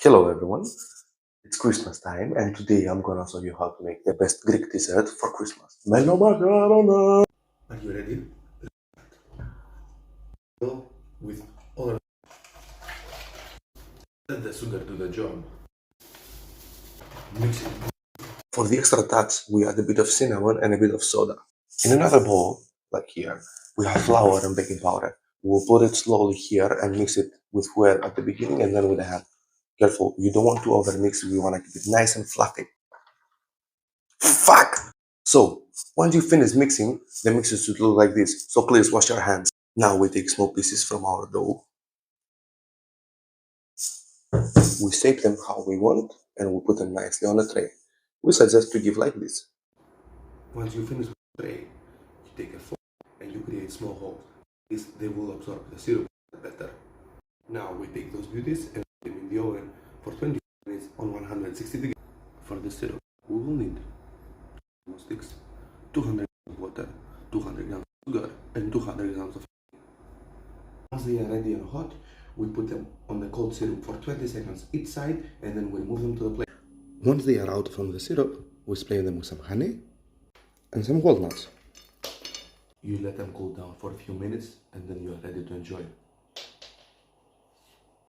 Hello everyone, it's Christmas time and today I'm gonna show you how to make the best Greek dessert for Christmas. Melomakarona! Are you ready? Well, with all of the sugar do the job. Mix it. For the extra touch, we add a bit of cinnamon and a bit of soda. In another bowl, like here, we have flour and baking powder. We'll put it slowly here and mix it with where at the beginning and then with the hand. Careful, you don't want to overmix, we want to keep it nice and fluffy. Fuck! So, once you finish mixing, the mixture should look like this, so please wash your hands. Now we take small pieces from our dough. We shape them how we want and we put them nicely on a tray. We suggest to give like this. Once you finish with the tray, you take a fork and you create small holes. This they will absorb the syrup better. Now we take those beauties and put them in the oven for 20 minutes on 160 degrees. For the syrup, we will need 2 sticks, 200 grams of water, 200 grams of sugar, and 200 grams of. Once they are ready and hot, we put them on the cold syrup for 20 seconds each side and then we move them to the plate. Once they are out from the syrup, we spray them with some honey and some walnuts. You let them cool down for a few minutes and then you are ready to enjoy.